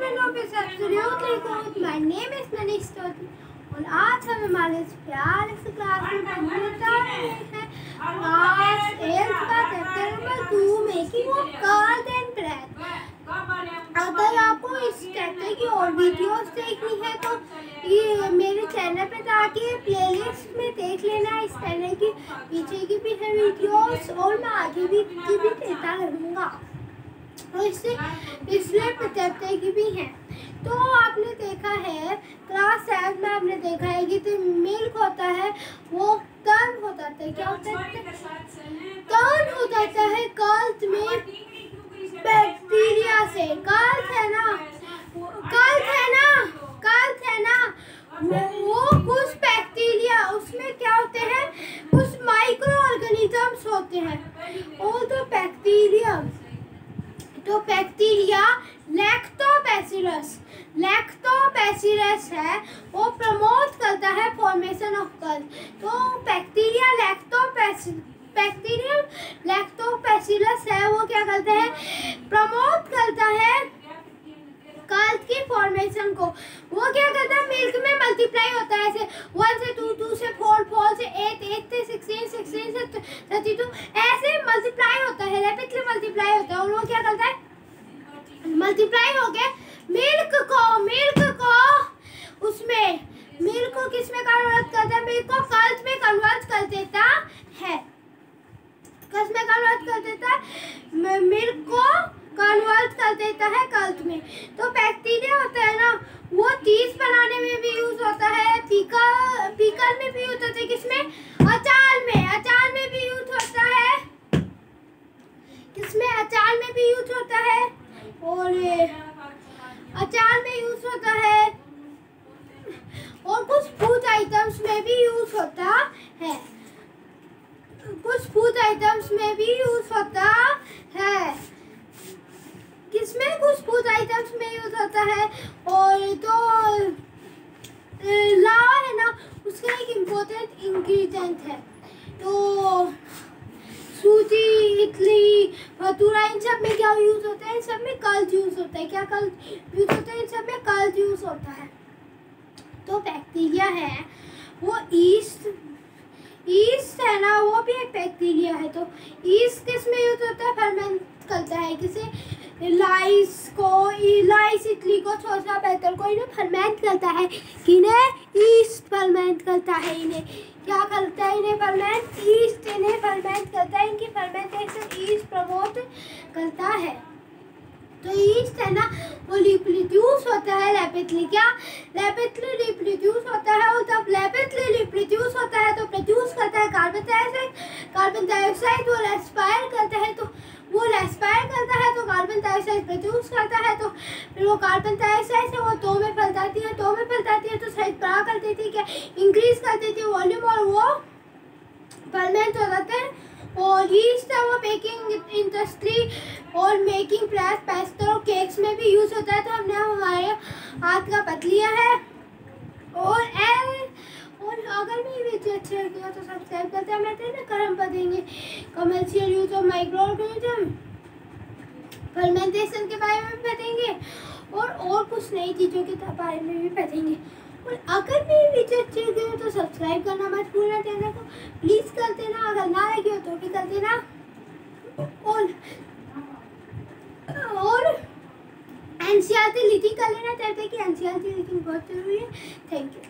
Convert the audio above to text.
My name is Manish Toti और आज हम हमारे प्यारे से क्लास में पढ़ने जा रहे हैं क्लास 8 का chapter number 2 making of curd and bread. अगर आपको इस चैप्टर की और वीडियोस देखनी है तो ये मेरे चैनल पे जाके प्लेलिस्ट में देख लेना। इस चैनल की पीछे की भी है वीडियोस और मैं आगे भी देता रहूँगा और इससे पिछले चैप्टर की भी है। तो आपने देखा है क्लास 7 में आपने देखा है कि जो मिल्क होता है वो टर्न हो जाता है। क्या होता है? टर्न हो जाता है कर्ड में बैक्टीरिया से। कर्ड है ना वो कुछ बैक्टीरिया उसमें क्या होते हैं, कुछ माइक्रो ऑर्गेनिजम्स होते हैं और तो बैक्टीरिया लैक्टोबैसिलस है वो प्रमोट करता है फॉर्मेशन ऑफ कर्ड। तो बैक्टीरिया लैक्टोबैसिलस है वो क्या करता है, प्रमोट करता है कर्ड की फॉर्मेशन को। वो क्या करता है, मिल्क में मल्टीप्लाई होता है ऐसे 1 से 2, 2 से 4, 4 से 8, 8 से 16, 16 से 32 ऐसे मल्टीप्लाई होता है, रैपिडली मल्टीप्लाई होता है। और वो क्या करता है, मल्टीप्लाई हो गए मिल्क को किसमें कन्वर्ट करता है, मिल्क को कर्ड में कन्वर्ट कर देता है। किसमें कन्वर्ट कर देता है, मिल्क को कन्वर्ट कर देता है कर्ड में। तो बैक्टीरिया होता है ना वो चीज बनाने में भी यूज होता है, पीकल में भी यूज होता है, किसमें, अचार में भी यूज होता है, किसमें, अचार में भी यूज होता है और अचार में यूज होता है और कुछ फूड आइटम्स में भी यूज होता है, किसमें, कुछ फूड आइटम्स में यूज होता है। और तो लावा है ना उसका एक इम्पोर्टेंट इंग्रेडिएंट है। तो सूजी, इडली, भटूरा इन सब में क्या यूज होता है, इन सब में कर्ड यूज होता है। क्या कर्ड यूज होता है, इन सब में कर्ड यूज होता है। तो बैक्टीरिया है वो ईस्ट है ना वो भी एक बैक्टीरिया है। तो ईस्ट किस में यूज होता है, फर्मेंट करता है, किसे, इलाइस इडली को, छोटा बैटर को इन्हें फर्मेंट करता है। किन्हें, ईस्ट फर्मेंट करता है। इन्हें क्या करता है, इन्हें फर्मेंट, ईस्ट इन्हें फर्मेंट करता है। इनकी फर्मेंटेशन ईस्ट प्रमोट करता है। तो ईस्ट है ना वो रिप्रोड्यूस होता है रैपिडली, क्या, रैपिडली रिप्रोड्यूस होता है। और जब रैपिडली रिप्रोड्यूस होता है तो प्रोड्यूस करता है कार्बन डाइऑक्साइड वो रेस्पायर करता है। तो वो रेस्पायर करता है तो कार्बन डाइऑक्साइड प्रोड्यूस करता है। तो फिर वो कार्बन डाइऑक्साइड से वो 2 में फैल जाती है, तो साइज बड़ा कर देती है, क्या, इंक्रीज कर देती है वॉल्यूम और वो फर्मेंट हो जाते हैं। और ईस्ट है वो बेकिंग इंडस्ट्री और मेकिंग प्रेस, पेस्ट्री और केक्स में भी यूज होता है। तो हमने हमारे हाथ का पत लिया है। और अगर मेरी वीडियो अच्छा लगे तो सब्सक्राइब करते हैं। मैं कर हम पढ़ेंगे commercial use of micro organism, fermentation के बारे में भी पढ़ेंगे और कुछ नई चीज़ों के बारे में भी पढ़ेंगे। और अगर मेरी वीडियो अच्छी लगी हो तो सब्सक्राइब करना मत भूलना, चैनल को प्लीज़ कर देना। अगर ना लगी हो तो भी कर देना। और एनसीईआरटी रीडिंग कर लेना, चाहते हैं कि एनसीईआरटी रीडिंग बहुत जरूरी है। Thank you.